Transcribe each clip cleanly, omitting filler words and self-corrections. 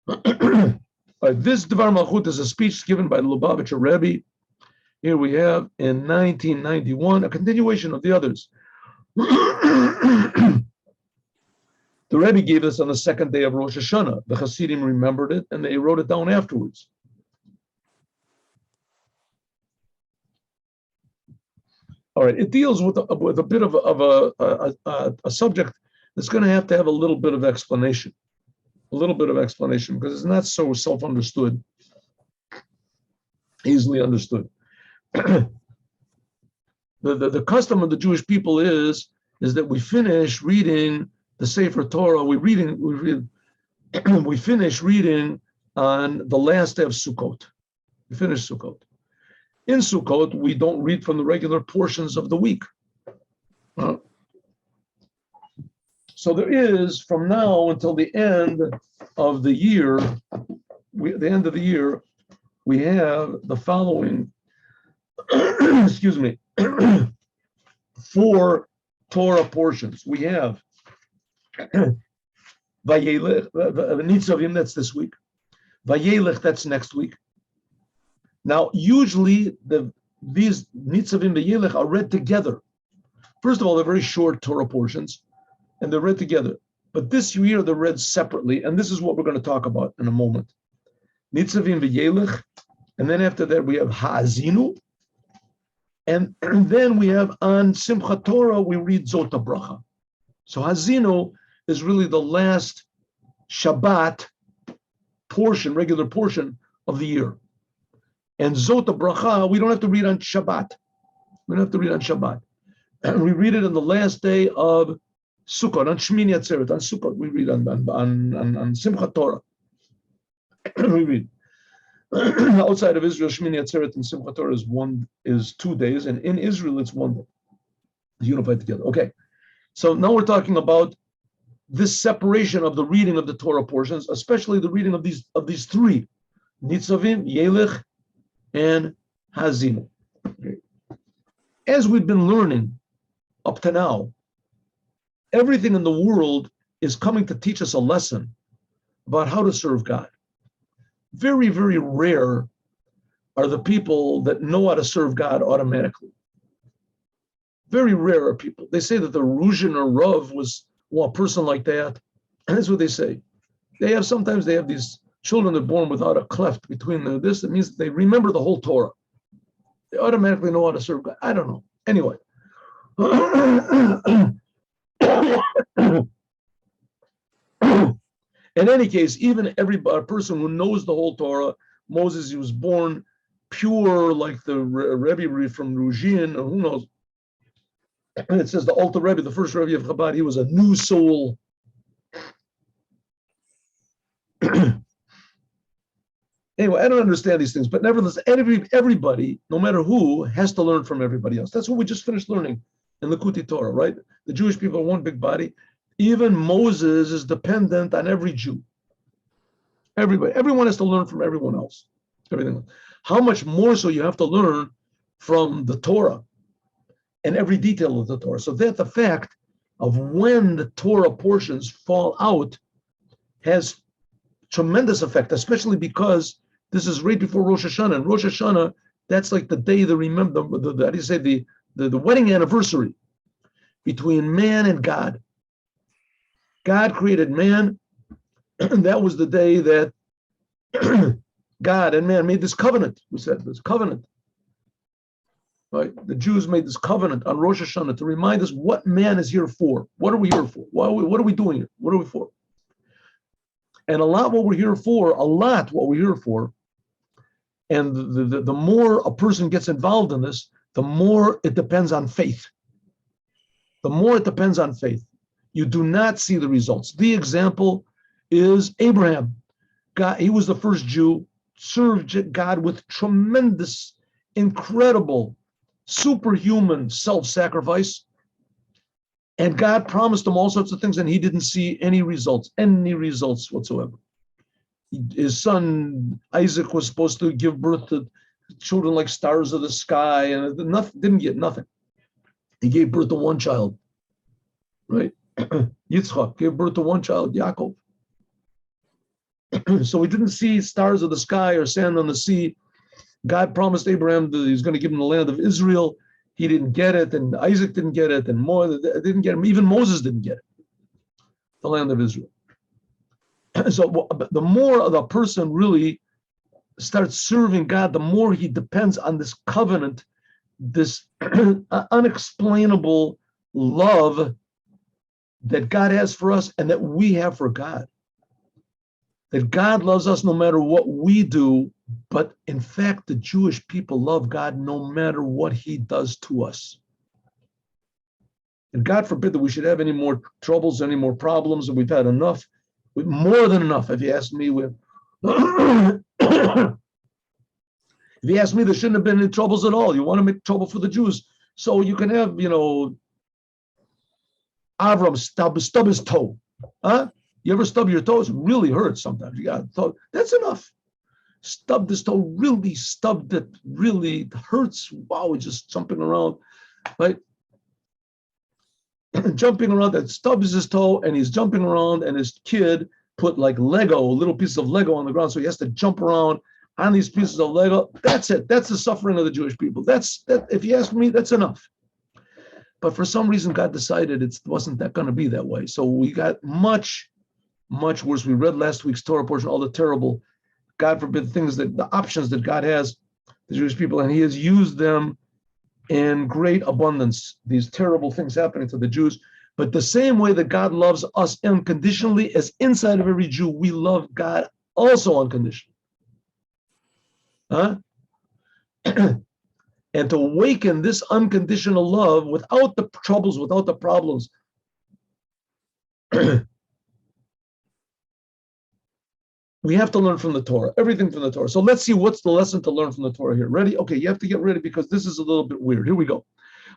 This Dvar Malchut is a speech given by the Lubavitcher Rebbe. Here we have in 1991, a continuation of the others. The Rebbe gave us on the second day of Rosh Hashanah. The Hasidim remembered it and they wrote it down afterwards. All right, it deals with a bit of a subject that's going to have a little bit of explanation. A little bit of explanation because it's not so self-understood, easily understood. The custom of the Jewish people is that we finish reading the Sefer Torah. We finish reading on the last day of Sukkot. We finish Sukkot. In Sukkot, we don't read from the regular portions of the week. So there is, from now until the end of the year, we have the following, excuse me, 4 Torah portions. We have Vayelech, Nitzavim, that's this week. Vayelech, that's next week. Now, usually these Nitzavim Vayelech are read together. First of all, they're very short Torah portions, and they're read together. But this year, they're read separately, and this is what we're going to talk about in a moment. Nitzavim Vayelech, and then after that, we have Ha'azinu, and then we have on Simchat Torah, we read Zot HaBracha. So Ha'azinu is really the last Shabbat portion, regular portion of the year. And Zot HaBracha, we don't have to read on Shabbat. We don't have to read on Shabbat. And we read it on the last day of Sukkot, on Shmini Atzeret, on Sukkot. We read on Simchat Torah. We read. Outside of Israel, Shmini Atzeret and Simchat Torah is 2 days, and in Israel it's 1 day. Unified together. Okay. So now we're talking about this separation of the reading of the Torah portions, especially the reading of these 3, Nitzavim, Yelech, and Ha'azinu. Okay. As we've been learning up to now, everything in the world is coming to teach us a lesson about how to serve God. Very, very rare are the people that know how to serve God automatically. Very rare are people. They say that the Ruzhin or Rav was a person like that. And that's what they say. Sometimes they have these children that are born without a cleft between this. It means that they remember the whole Torah. They automatically know how to serve God. I don't know. Anyway. In any case, even a person who knows the whole Torah, Moses, he was born pure like the Rebbe from Ruzhin, or who knows. It says the Alter Rebbe, the first Rebbe of Chabad, he was a new soul. Anyway, I don't understand these things, but nevertheless, everybody, no matter who, has to learn from everybody else. That's what we just finished learning in the Kuti Torah, right? The Jewish people are one big body. Even Moses is dependent on every Jew. Everybody, everyone has to learn from everyone else. Everything else. How much more so you have to learn from the Torah and every detail of the Torah. So that the fact of when the Torah portions fall out has tremendous effect, especially because this is right before Rosh Hashanah. And Rosh Hashanah, that's like the day they remember, how do you say, the wedding anniversary between man and God. God created man, and that was the day that God and man made this covenant. We said this covenant. Right? The Jews made this covenant on Rosh Hashanah to remind us what man is here for. What are we here for? What are we doing here? What are we for? And what we're here for, and the more a person gets involved in this, the more it depends on faith. The more it depends on faith. You do not see the results. The example is Abraham. God, he was the first Jew, served God with tremendous, incredible, superhuman self-sacrifice. And God promised him all sorts of things, and he didn't see any results whatsoever. His son Isaac was supposed to give birth to children like stars of the sky, and didn't get nothing. He gave birth to one child, right? Yitzchak gave birth to one child, Yaakov. So we didn't see stars of the sky or sand on the sea. God promised Abraham that he's going to give him the land of Israel. He didn't get it, and Isaac didn't get it, and more didn't get him. Even Moses didn't get it, the land of Israel. So the more the person really starts serving God, the more he depends on this covenant, this unexplainable love that God has for us and that we have for God. That God loves us no matter what we do, but in fact, the Jewish people love God no matter what he does to us. And God forbid that we should have any more troubles, any more problems, and we've had enough, more than enough, if you ask me. If you ask me, there shouldn't have been any troubles at all. You want to make trouble for the Jews. So you can have, Avram stub his toe. Huh? You ever stub your toes? It really hurts sometimes. You got to, that's enough. Stubbed his toe, really stubbed it, really hurts. Wow, he's just jumping around, right? Jumping around, that stubs his toe, and he's jumping around, and his kid put like Lego, little pieces of Lego on the ground, so he has to jump around on these pieces of Lego. That's it. That's the suffering of the Jewish people. That. If you ask me, that's enough. But for some reason, God decided it wasn't that going to be that way. So we got much, much worse. We read last week's Torah portion, all the terrible, God forbid, things that the options that God has, the Jewish people, and he has used them in great abundance. These terrible things happening to the Jews. But the same way that God loves us unconditionally, as inside of every Jew, we love God also unconditionally. Huh? And to awaken this unconditional love without the troubles, without the problems. We have to learn from the Torah, everything from the Torah. So let's see what's the lesson to learn from the Torah here. Ready? Okay, you have to get ready because this is a little bit weird. Here we go.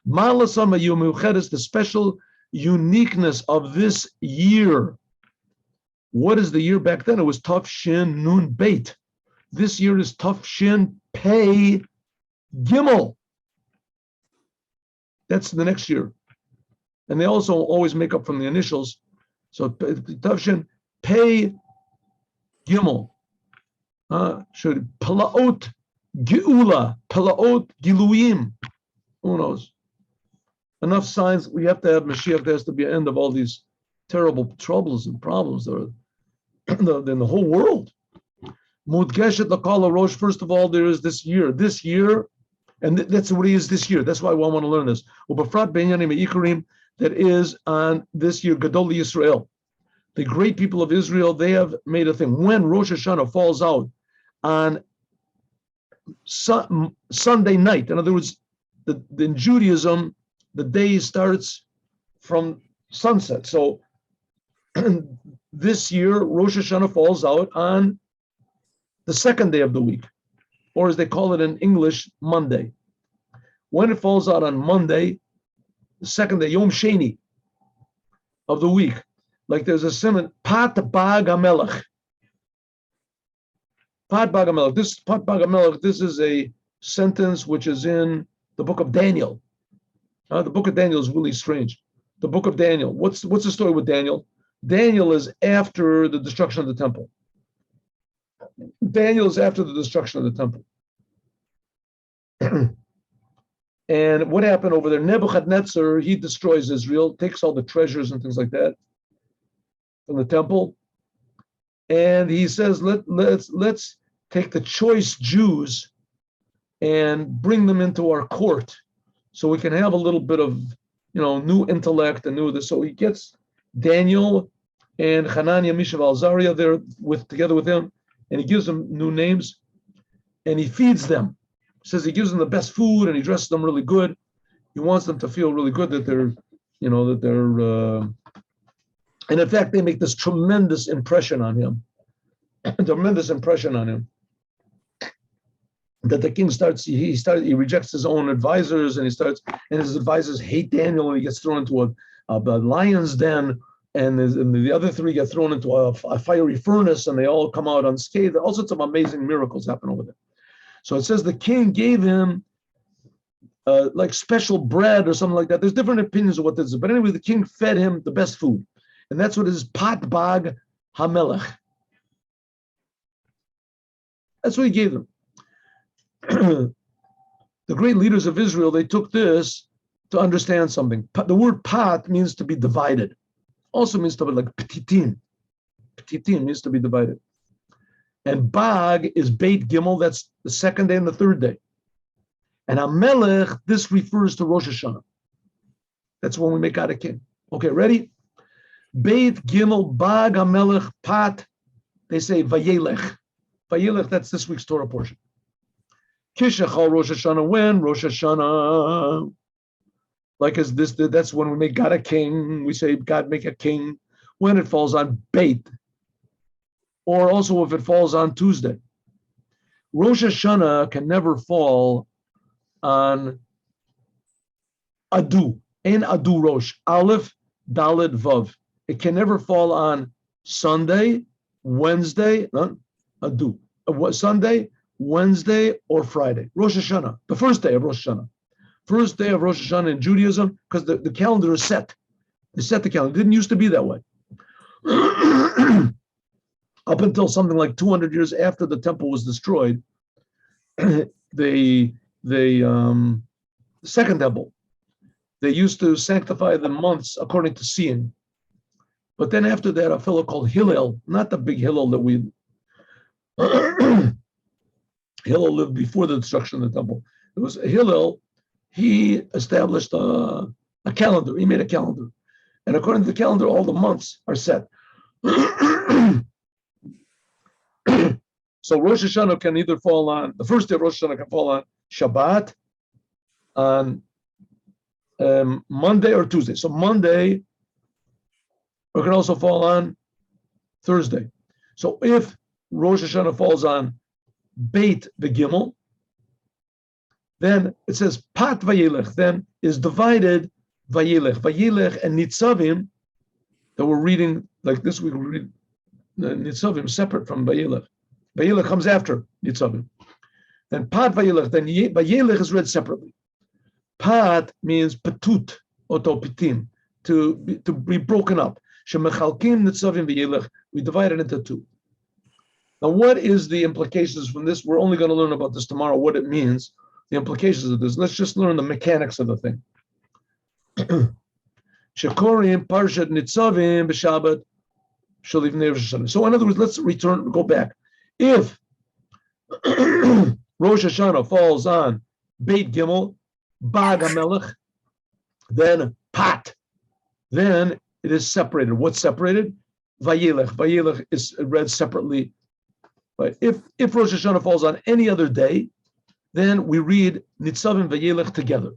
Malasama Yom Miuchedes, the special uniqueness of this year. What is the year back then? It was Tav Shin Nun Beit. This year is Tav Shin Pei Gimel. That's the next year. And they also always make up from the initials. So Tav Shin Pei Gimel. Should Palaot Geula, Palaot Giluim. Who knows? Enough signs. We have to have Moshiach. There has to be an end of all these terrible troubles and problems that are in the whole world. Mudgeshet Lakala Rosh. First of all, there is this year. This year, and that's what he is this year. That's why we want to learn this. Ubafrat Benyanim Ikarim, that is on this year, Gadol Yisrael. The great people of Israel, they have made a thing. When Rosh Hashanah falls out on Sunday night, in other words, in Judaism, the day starts from sunset. So this year, Rosh Hashanah falls out on the second day of the week, or as they call it in English, Monday. When it falls out on Monday, the second day, Yom Sheni of the week, like there's a simon, Pat Bag HaMelech. Pat Bag HaMelech. This Pat Bag HaMelech, this is a sentence which is in the book of Daniel. The book of Daniel is really strange. The book of Daniel. What's the story with Daniel? Daniel is after the destruction of the temple. Daniel is after the destruction of the temple. And what happened over there? Nebuchadnezzar, he destroys Israel, takes all the treasures and things like that from the temple. And he says, let's take the choice Jews and bring them into our court so we can have a little bit of, new intellect and new this. So he gets Daniel and Hananiah, Mishael, Azariah there together with him, and he gives them new names, and he feeds them. Says he gives them the best food, and he dresses them really good. He wants them to feel really good that they're, and in fact, they make this tremendous impression on him. Tremendous impression on him. That the king he rejects his own advisors, and his advisors hate Daniel, and he gets thrown into a lion's den, and the other three get thrown into a fiery furnace, and they all come out unscathed. All sorts of amazing miracles happen over there. So it says the king gave him like special bread or something like that. There's different opinions of what this is, but anyway, the king fed him the best food, and that's what it is, Pat Bag HaMelech. That's what he gave them. The great leaders of Israel, they took this to understand something. The word pat means to be divided. Also means to be like petitim. Petitim means to be divided. And bag is Beit Gimel, that's the second day and the third day. And Hamelech, this refers to Rosh Hashanah. That's when we make out a king. Okay, ready? Beit Gimel, Bag, Hamelech, Pat, they say Vayelech. Vayelech, that's this week's Torah portion. Kishachal Rosh Hashanah, when Rosh Hashanah, like as this, that's when we make God a king. We say God make a king when it falls on Beit, or also if it falls on Tuesday. Rosh Hashanah can never fall on Adu, Ein Adu Rosh, Aleph, Dalet, Vav. It can never fall on Sunday, Wednesday, Adu, Sunday, Wednesday, or Friday. Rosh Hashanah, the first day of Rosh Hashanah. First day of Rosh Hashanah in Judaism, because the calendar is set. They set the calendar. It didn't used to be that way. Up until something like 200 years after the temple was destroyed, the second temple, they used to sanctify the months according to seeing. But then after that, a fellow called Hillel, not the big Hillel that we Hillel lived before the destruction of the temple. It was Hillel. He established a calendar. He made a calendar. And according to the calendar, all the months are set. So Rosh Hashanah can either fall on, the first day of Rosh Hashanah can fall on Shabbat, on Monday or Tuesday. So Monday, or it can also fall on Thursday. So if Rosh Hashanah falls on Beit V'Gimel, then it says Pat Vayelech, then is divided Vayelech. Vayelech and Nitzavim that we're reading, like this week we read Nitzavim separate from Vayelech. Vayelech comes after Nitzavim. Then Pat Vayelech, then Vayelech is read separately. Pat means Patut, Oto Pitim, to be broken up. Shemechalkim Nitzavim Vayelech, we divide it into two. Now, what is the implications from this? We're only going to learn about this tomorrow, what it means, the implications of this. Let's just learn the mechanics of the thing. Shekorim Parshat Nitzavim b'Shabbat Shalivnei Rosh Hashanah. So in other words, let's go back. If Rosh Hashanah falls on Beit Gimel, Bag HaMelech, then Pat, then it is separated. What's separated? Vayelech. Vayelech is read separately. Right. If Rosh Hashanah falls on any other day, then we read Nitzavim Vayelech together.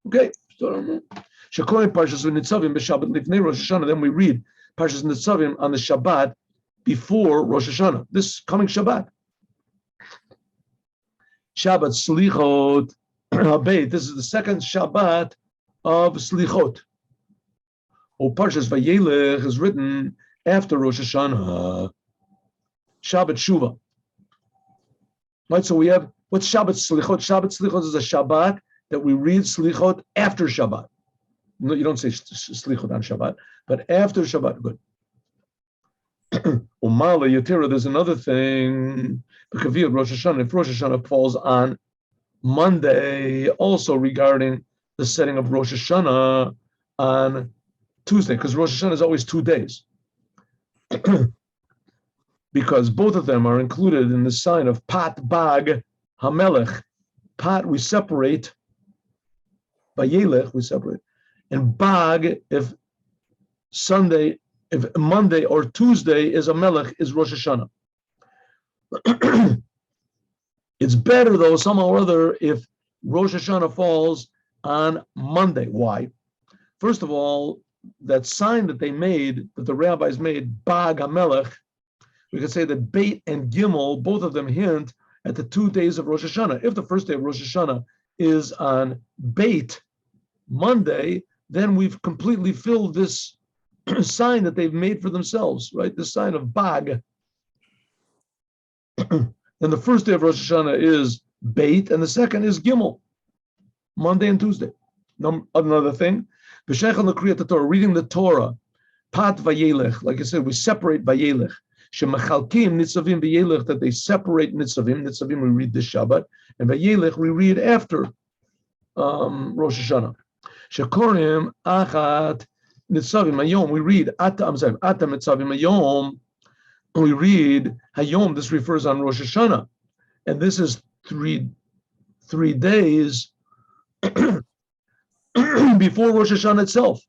Okay. Shekorim Parshas Nitzavim b'Shabbat Lifnei Rosh Hashanah. Then we read Parshas Nitzavim on the Shabbat before Rosh Hashanah. This coming Shabbat. Shabbat Slichot Habeit. This is the second Shabbat of Slichot. Parshas Vayelech is written after Rosh Hashanah. Shabbat Shuvah. Right, so we have, what's Shabbat Slichot? Shabbat Slichot is a Shabbat that we read Slichot after Shabbat. No, you don't say Slichot on Shabbat, but after Shabbat. Good. Umala Yatira, there's another thing. Rosh Hashanah, if Rosh Hashanah falls on Monday, also regarding the setting of Rosh Hashanah on Tuesday, because Rosh Hashanah is always 2 days. Because both of them are included in the sign of Pat Bag Hamelech. Pat we separate, Vayelech we separate, and Bag if Monday or Tuesday is a Melech is Rosh Hashanah. It's better though somehow or other if Rosh Hashanah falls on Monday. Why? First of all, that sign that they made, that the rabbis made, Bag HaMelech, we could say that Beit and Gimel, both of them hint at the 2 days of Rosh Hashanah. If the first day of Rosh Hashanah is on Beit, Monday, then we've completely filled this sign that they've made for themselves, right? The sign of Bag. And the first day of Rosh Hashanah is Beit, and the second is Gimel, Monday and Tuesday. Another thing, reading the Torah, Pat Vayelech, like I said, we separate Vayelech. Shemachalkim nitzavim v'yelech, that they separate nitzavim. Nitzavim we read this Shabbat, and v'yelech we read after Rosh Hashanah. Shekorim achat nitzavim hayom. We read ata nitzavim hayom. We read hayom. This refers on Rosh Hashanah, and this is three days before Rosh Hashanah itself.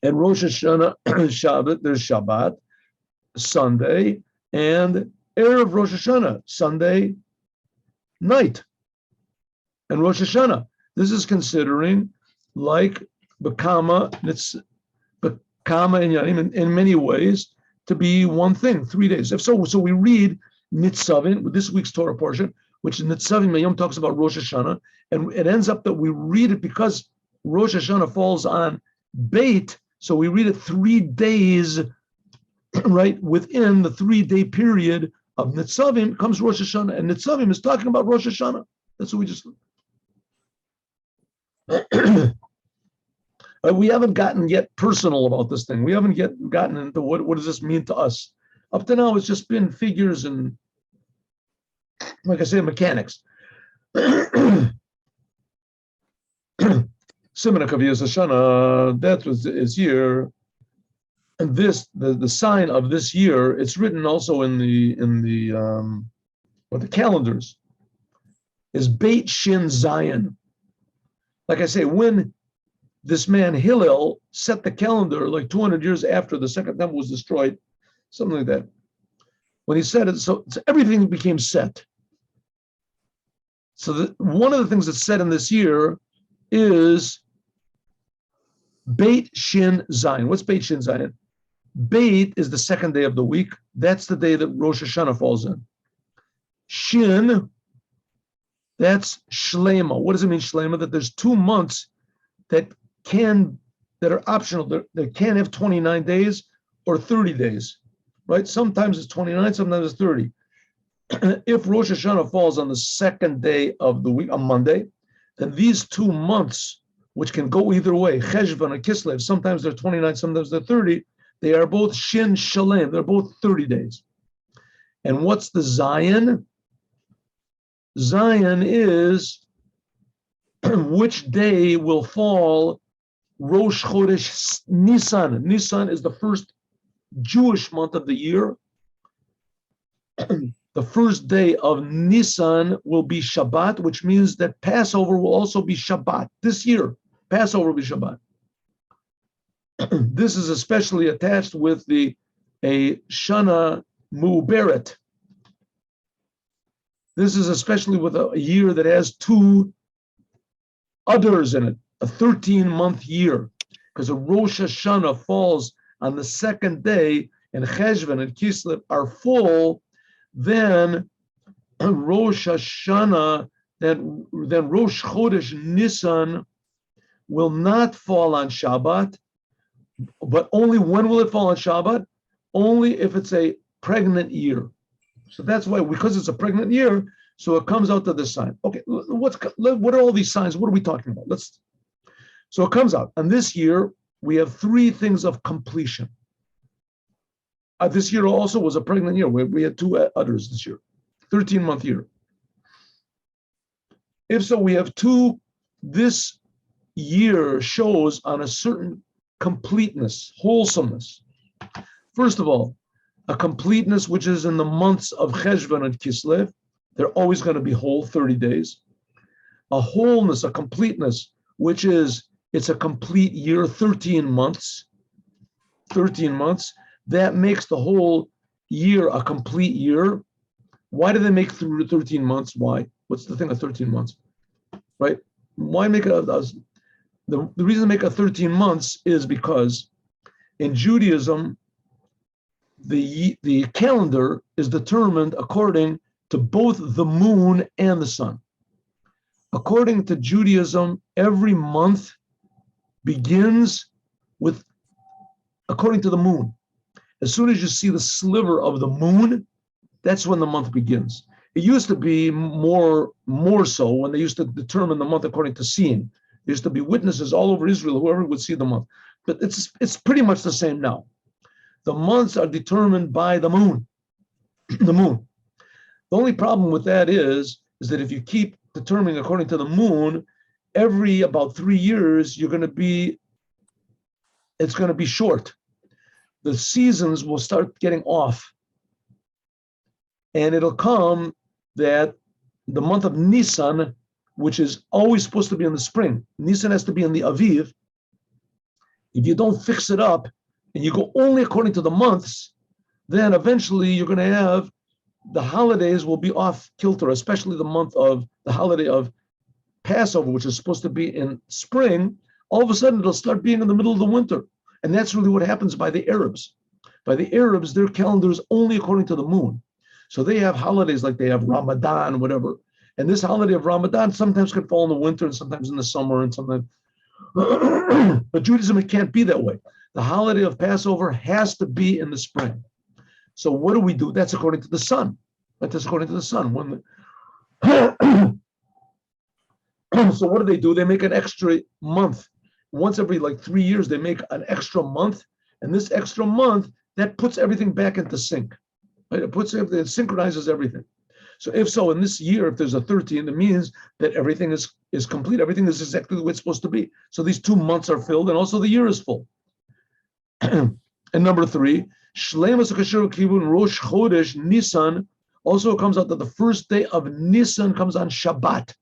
And Rosh Hashanah Shabbat, there's Shabbat, Sunday, and Erev Rosh Hashanah, Sunday night, and Rosh Hashanah. This is considering like Bekama and Yanim in many ways to be one thing, 3 days. If so we read Nitzavim, this week's Torah portion, which Nitzavim Mayom talks about Rosh Hashanah, and it ends up that we read it because Rosh Hashanah falls on Beit, so we read it 3 days, right, within the 3-day period of Nitzavim comes Rosh Hashanah, and Nitzavim is talking about Rosh Hashanah. That's what we just... we haven't gotten yet personal about this thing. We haven't yet gotten into what does this mean to us. Up to now, it's just been figures and, like I say, mechanics. Simon Kaviyas Hashanah, that was his year. And this, the sign of this year, it's written also in the calendars, is Beit Shin Zion. Like I say, when this man Hillel set the calendar like 200 years after the second temple was destroyed, something like that. When he said it, so everything became set. So one of the things that's said in this year is Beit Shin Zion. What's Beit Shin Zion? Beit is the second day of the week. That's the day that Rosh Hashanah falls in. Shin, that's Shlema. What does it mean, Shlema? That there's 2 months that are optional. They can have 29 days or 30 days, right? Sometimes it's 29, sometimes it's 30. If Rosh Hashanah falls on the second day of the week, on Monday, then these 2 months, which can go either way, Cheshvan and Kislev, sometimes they're 29, sometimes they're 30, they are both Shin Shalem, they're both 30 days. And what's the Zion? Zion is which day will fall Rosh Chodesh Nisan. Nisan is the first Jewish month of the year. The first day of Nisan will be Shabbat, which means that Passover will also be Shabbat. This year, Passover will be Shabbat. This is especially attached with a Shana Mu'beret. This is especially with a year that has 2 others in it, a 13-month year, because a Rosh Hashanah falls on the second day, and Cheshvan and Kislev are full. Then Rosh Hashanah, then Rosh Chodesh Nisan will not fall on Shabbat, but only when will it fall on Shabbat? Only if it's a pregnant year. So that's why, because it's a pregnant year, so it comes out to this sign. Okay, what are all these signs? What are we talking about? So it comes out. And this year, we have 3 things of completion. This year also was a pregnant year. We had 2 others this year, 13-month year. If so, we have 2. This year shows on a certain completeness, wholesomeness. First of all, a completeness which is in the months of Cheshvan and Kislev. They're always going to be whole, 30 days. A wholeness, a completeness, which is, it's a complete year, 13 months. 13 months. That makes the whole year a complete year. Why do they make 13 months? Why? What's the thing of 13 months? Right? Why make the reason to make a 13 months is because in Judaism, the calendar is determined according to both the moon and the sun. According to Judaism, every month begins with, according to the moon. As soon as you see the sliver of the moon, that's when the month begins. It used to be more so when they used to determine the month according to seeing. There used to be witnesses all over Israel, whoever would see the month. But it's pretty much the same now. The months are determined by the moon. The moon. The only problem with that is that if you keep determining according to the moon, every about 3 years, it's going to be short. The seasons will start getting off. And it'll come that the month of Nisan, which is always supposed to be in the spring, Nisan has to be in the Aviv. If you don't fix it up and you go only according to the months, then eventually you're going to have the holidays will be off kilter, especially the holiday of Passover, which is supposed to be in spring. All of a sudden, it'll start being in the middle of the winter. And that's really what happens by the Arabs. By the Arabs, their calendar is only according to the moon. So they have holidays like they have Ramadan, whatever. And this holiday of Ramadan sometimes can fall in the winter and sometimes in the summer and sometimes. But Judaism, it can't be that way. The holiday of Passover has to be in the spring. So what do we do? That's according to the sun. That's according to the sun. So what do? They make an extra month. Once every 3 years, they make an extra month. And this extra month, that puts everything back into sync. Right? It synchronizes everything. So if so, in this year, if there's a 13, it means that everything is complete. Everything is exactly the way it's supposed to be. So these 2 months are filled, and also the year is full. And number 3, Shleimus Kivun Rosh Chodesh Nisan. Also, it comes out that the first day of Nisan comes on Shabbat.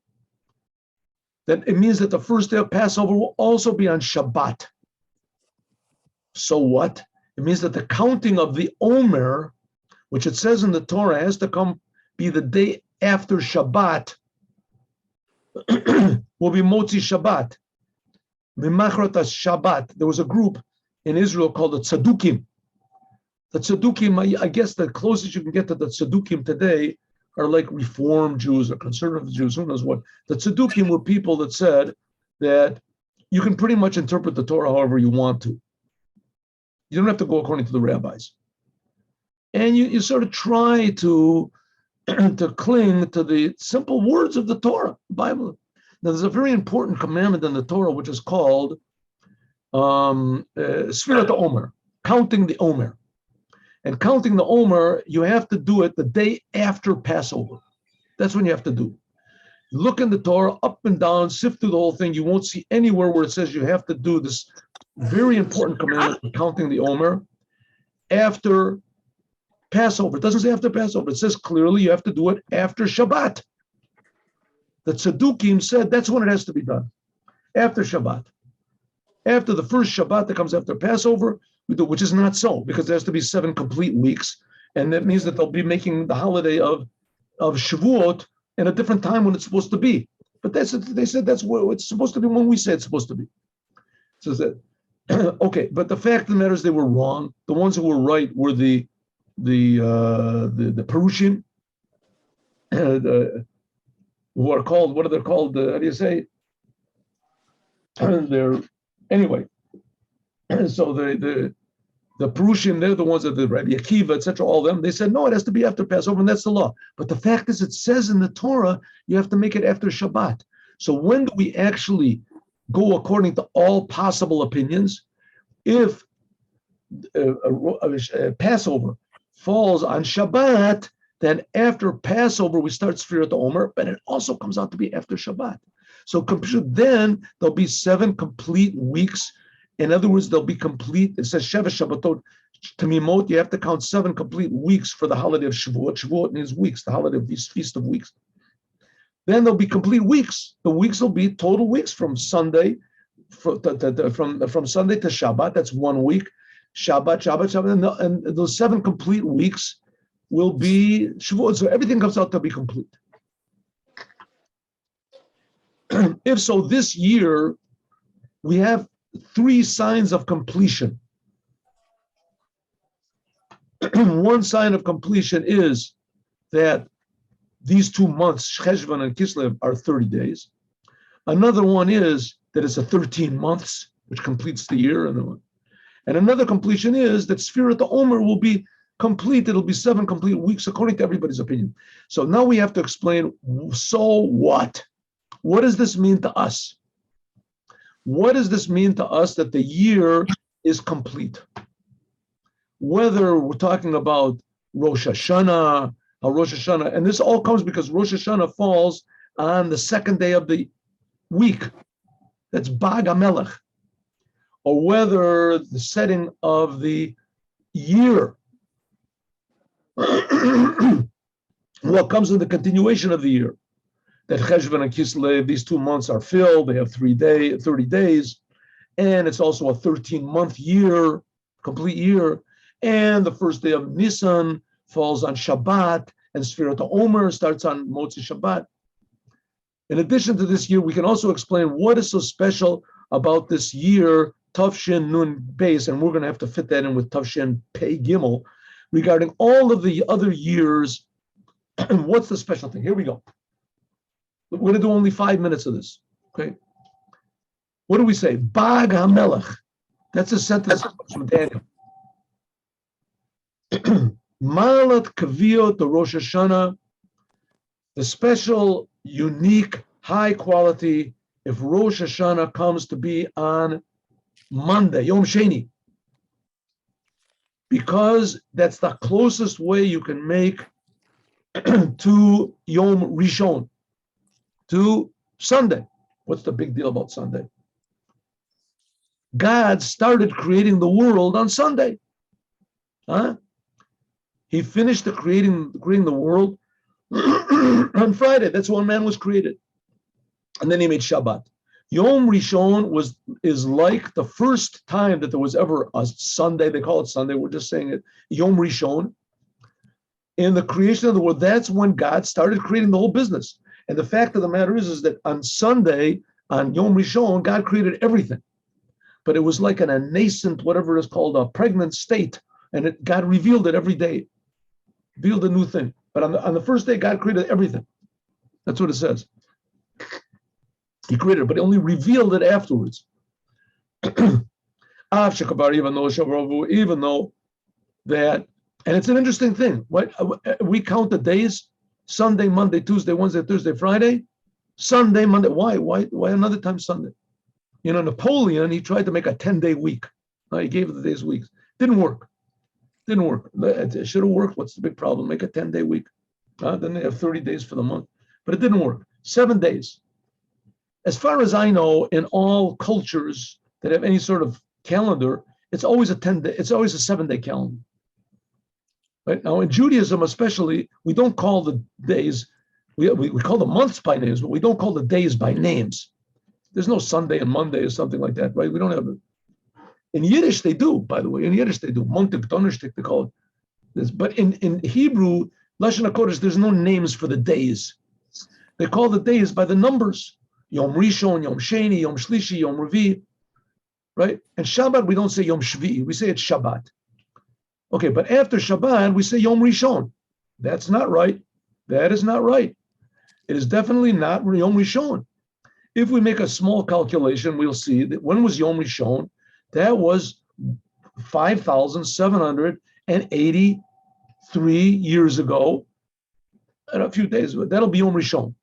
Then it means that the first day of Passover will also be on Shabbat. So what? It means that the counting of the Omer, which it says in the Torah, has to be the day after Shabbat, will be Motzi Shabbat. Mimachrat Shabbat. There was a group in Israel called the Tzadukim. The Tzadukim, I guess the closest you can get to the Tzadukim today are like Reform Jews or conservative Jews, who knows what. The Tzadukim were people that said that you can pretty much interpret the Torah however you want to. You don't have to go according to the rabbis. And you sort of try to cling to the simple words of the Torah, the Bible. Now, there's a very important commandment in the Torah which is called Sfirat Omer, counting the Omer. And counting the Omer, you have to do it the day after Passover. That's when you have to do it. Look in the Torah, up and down, sift through the whole thing. You won't see anywhere where it says you have to do this very important commandment of counting the Omer after Passover. It doesn't say after Passover. It says clearly you have to do it after Shabbat. The Tzadukim said that's when it has to be done, after Shabbat. After the first Shabbat that comes after Passover, we do, which is not so, because there has to be 7 complete weeks, and that means that they'll be making the holiday of Shavuot in a different time when it's supposed to be. But they said that's what it's supposed to be when we say it's supposed to be. So that okay, but the fact of the matter is they were wrong. The ones who were right were the Perushim, who are called, what are they called? How do you say? They're anyway. So the Perushim, they're the ones that the Rabbi Akiva, etc. All of them. They said no, it has to be after Passover, and that's the law. But the fact is, it says in the Torah you have to make it after Shabbat. So when do we actually go according to all possible opinions? If Passover falls on Shabbat, then after Passover we start Sfirat Omer, but it also comes out to be after Shabbat. So then there'll be 7 complete weeks. In other words, they'll be complete. It says Sheva Shabbatot Tamimot. You have to count 7 complete weeks for the holiday of Shavuot. Shavuot means weeks, the holiday of these feast of weeks. Then there'll be complete weeks. The weeks will be total weeks from Sunday, from Sunday to Shabbat. That's 1 week. Shabbat, and those 7 complete weeks will be Shavuot. So everything comes out to be complete. If so, this year we have 3 signs of completion. One sign of completion is that these 2 months, Cheshvan and Kislev, are 30 days. Another one is that it's a 13 months, which completes the year. And another completion is that Sfirat Omer will be complete. It'll be 7 complete weeks, according to everybody's opinion. So now we have to explain, so what? What does this mean to us? What does this mean to us that the year is complete? whether we're talking about Rosh Hashanah, and this all comes because Rosh Hashanah falls on the second day of the week. That's Bag HaMelech. Or whether the setting of the year, what comes in the continuation of the year, that Cheshvan and Kislev, these 2 months are filled, they have 30 days, and it's also a 13-month year, complete year, and the first day of Nisan falls on Shabbat, and Sfirat HaOmer starts on Motzi Shabbat. In addition to this year, we can also explain what is so special about this year, Tavshin Nun Beis, and we're going to have to fit that in with Tavshin Pei Gimel, regarding all of the other years. What's the special thing? Here we go. We're going to do only 5 minutes of this. Okay. What do we say? Bag HaMelech. That's a sentence from Daniel. Malat Kaviyot, the Rosh Hashanah, the special, unique, high quality, if Rosh Hashanah comes to be on Monday, Yom Sheni, because that's the closest way you can make to Yom Rishon, to Sunday. What's the big deal about Sunday? God started creating the world on Sunday. He finished creating the world on Friday. That's when man was created. And then he made Shabbat. Yom Rishon is like the first time that there was ever a Sunday. They call it Sunday. We're just saying it. Yom Rishon. In the creation of the world, that's when God started creating the whole business. And the fact of the matter is that on Sunday, on Yom Rishon, God created everything. But it was like a nascent, whatever it is called, a pregnant state. And God revealed it every day. Revealed a new thing. But on the first day, God created everything. That's what it says. He created it, but he only revealed it afterwards. Even though that, and it's an interesting thing. We count the days: Sunday, Monday, Tuesday, Wednesday, Thursday, Friday, Sunday, Monday. Why another time Sunday? You know, Napoleon, he tried to make a 10-day week. He gave the days weeks. Didn't work. It should have worked. What's the big problem? Make a 10-day week. Then they have 30 days for the month. But it didn't work. 7 days. As far as I know, in all cultures that have any sort of calendar, it's always a 10-day, it's always a 7-day calendar. Right now, in Judaism especially, we don't call the days, we call the months by names, but we don't call the days by names. There's no Sunday and Monday or something like that, right? We don't have it. In Yiddish, they do, by the way. In Yiddish, they do. Montag, Donnerstag, they call it this. But in Hebrew, Lashon HaKodesh, there's no names for the days. They call the days by the numbers. Yom Rishon, Yom Sheni, Yom Shlishi, Yom Revi, right? And Shabbat, we don't say Yom Shvi, we say it's Shabbat. Okay, but after Shabbat, we say Yom Rishon. That's not right. That is not right. It is definitely not Yom Rishon. If we make a small calculation, we'll see that when was Yom Rishon? That was 5,783 years ago, and a few days, that'll be Yom Rishon.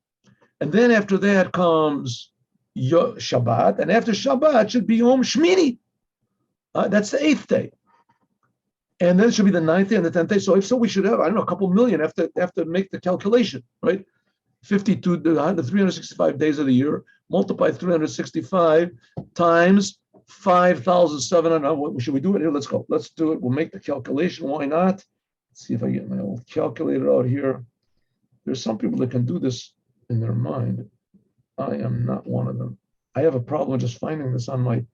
And then after that comes Shabbat, and after Shabbat should be Yom Shmini. That's the 8th day. And then it should be the 9th day and the 10th day. So if so, we should have, I don't know, a couple million after make the calculation, right? 52, the 365 days of the year, multiply 365 times 5,700. Should we do it here? Let's go. Let's do it. We'll make the calculation. Why not? Let's see if I get my old calculator out here. There's some people that can do this in their mind. I am not one of them. I have a problem just finding this on my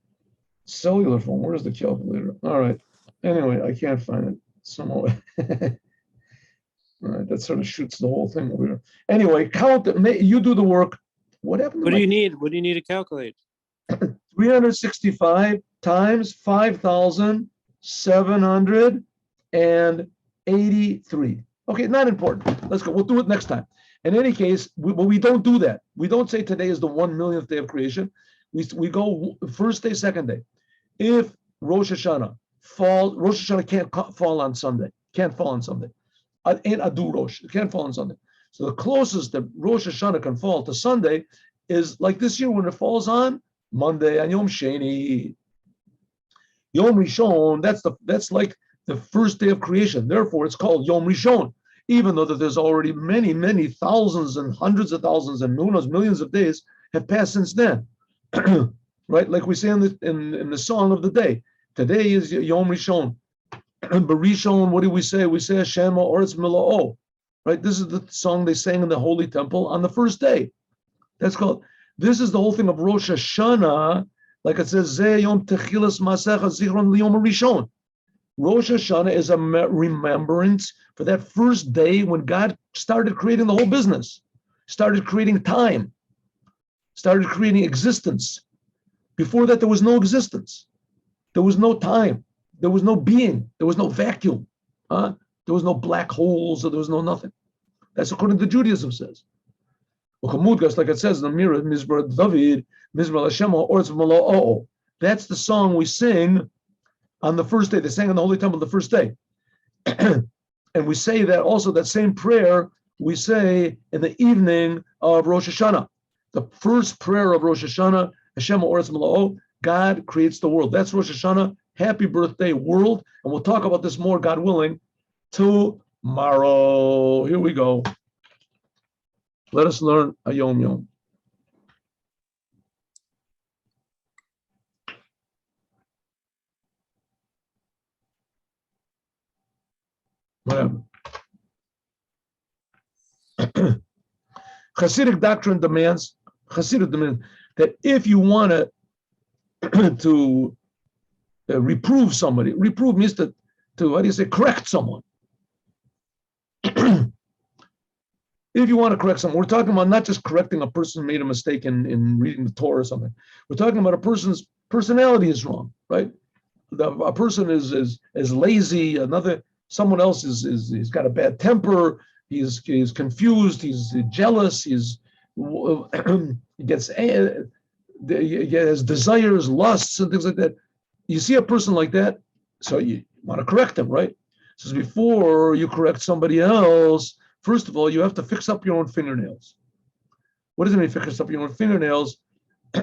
cellular phone. Where's the calculator? All right. Anyway, I can't find it. Somehow. All right, that sort of shoots the whole thing over here. Anyway, count it. You do the work. What happened? What do you need? What do you need to calculate? 365 times 5,783. Okay, not important. Let's go. We'll do it next time. In any case, we don't do that. We don't say today is the 1 millionth day of creation. We go first day, second day. If Rosh Hashanah can't fall on Sunday. Can't fall on Sunday. Ain't Adu Rosh. It can't fall on Sunday. So the closest that Rosh Hashanah can fall to Sunday is like this year when it falls on Monday, on Yom Sheni. Yom Rishon, that's like the first day of creation. Therefore, it's called Yom Rishon, even though that there's already many, many thousands and hundreds of thousands and who knows, millions of days have passed since then. Right? Like we say in the song of the day. Today is Yom Rishon. Barishon, what do we say? We say Hashem Oretz Mila'o. Right? This is the song they sang in the Holy Temple on the first day. That's called, this is the whole thing of Rosh Hashanah, like it says, Zeh Yom Techilas Masecha Zichron Liyom Rishon. Rosh Hashanah is a remembrance for that first day when God started creating the whole business, started creating time, started creating existence. Before that, there was no existence. There was no time. There was no being. There was no vacuum. There was no black holes, or there was no nothing. That's according to Judaism says. Like it says in the mirror, Mizbar David, Mizbar Hashem, or it's Mala'o. That's the song we sing on the first day. They sang in the Holy Temple the first day. And we say that also, that same prayer we say in the evening of Rosh Hashanah. The first prayer of Rosh Hashanah, Hashem Oretz Mala'o, God creates the world. That's Rosh Hashanah. Happy birthday, world. And we'll talk about this more, God willing, tomorrow. Here we go. Let us learn a Yom Yom. Whatever. Hasidic doctrine demands that if you want to reprove somebody, reprove means to how do you say, correct someone. If you want to correct someone, we're talking about not just correcting a person who made a mistake in reading the Torah or something. We're talking about a person's personality is wrong, right? A person is lazy. Someone else he's got a bad temper. He's confused. He's jealous. He has desires, lusts, and things like that. You see a person like that, so you want to correct them, right? So before you correct somebody else, first of all, you have to fix up your own fingernails. What does it mean, fix up your own fingernails?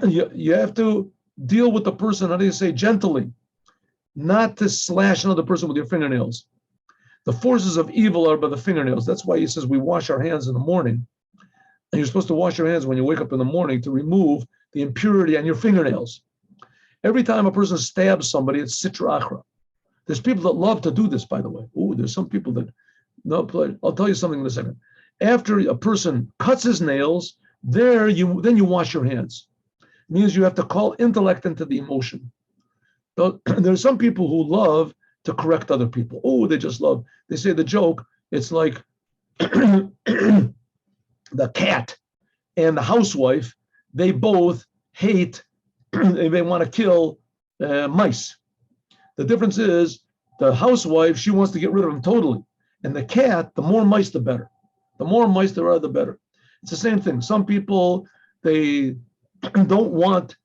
You have to deal with the person, how do you say, gently, not to slash another person with your fingernails. The forces of evil are by the fingernails. That's why he says we wash our hands in the morning. And you're supposed to wash your hands when you wake up in the morning to remove the impurity on your fingernails. Every time a person stabs somebody, it's sitra achra. There's people that love to do this, by the way. There's some people that, no, I'll tell you something in a second. After a person cuts his nails, then you wash your hands. It means you have to call intellect into the emotion. There's some people who love to correct other people. They just love. They say the joke, it's like the cat and the housewife, they both hate, they want to kill mice. The difference is the housewife, she wants to get rid of them totally. And the cat, the more mice, the better. The more mice there are, the better. It's the same thing. Some people, they don't want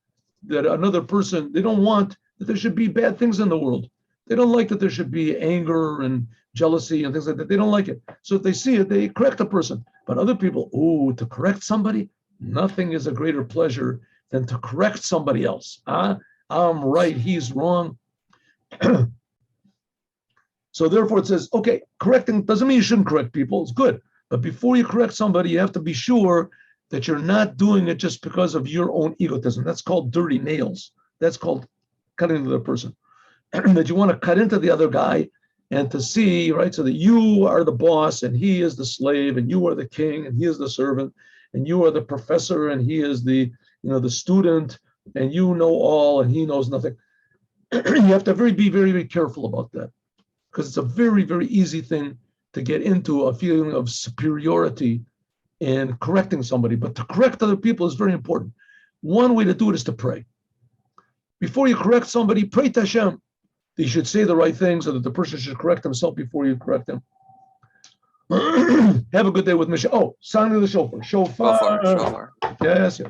that another person, they don't want that there should be bad things in the world. They don't like that there should be anger and jealousy and things like that. They don't like it. So if they see it, they correct a person. But other people, to correct somebody, nothing is a greater pleasure than to correct somebody else. I'm right, he's wrong. So therefore it says, okay, correcting doesn't mean you shouldn't correct people. It's good. But before you correct somebody, you have to be sure that you're not doing it just because of your own egotism. That's called dirty nails. That's called cutting into the person. That you want to cut into the other guy and to see, right, so that you are the boss and he is the slave and you are the king and he is the servant and you are the professor and he is the student and you know all and he knows nothing. You have to be very, very careful about that, because it's a very, very easy thing to get into a feeling of superiority in correcting somebody. But to correct other people is very important. One way to do it is to pray. Before you correct somebody, pray to Hashem. You should say the right thing so that the person should correct himself before you correct him. Have a good day with Moshiach. Sound of the shofar. Shofar. Yes.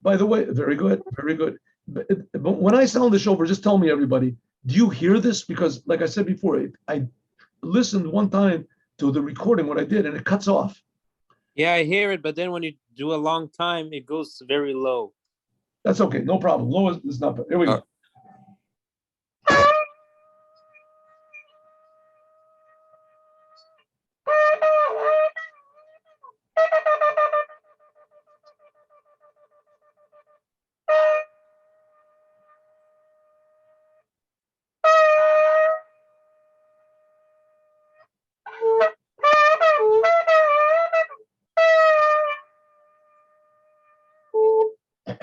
By the way, very good, very good. But when I sound the shofar, just tell me, everybody, do you hear this? Because like I said before, I listened one time to the recording, what I did, and it cuts off. Yeah, I hear it, but then when you do a long time, it goes very low. That's okay, no problem. Low is not bad. Here we go.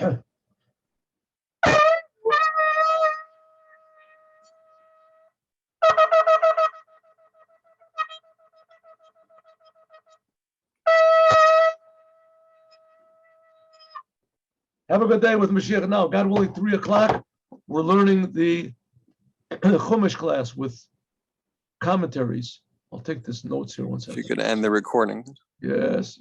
Have a good day with Moshiach. Now, God willing, 3 o'clock, we're learning the Chumash class with commentaries. I'll take this notes here one If you second. could end the recording. Yes.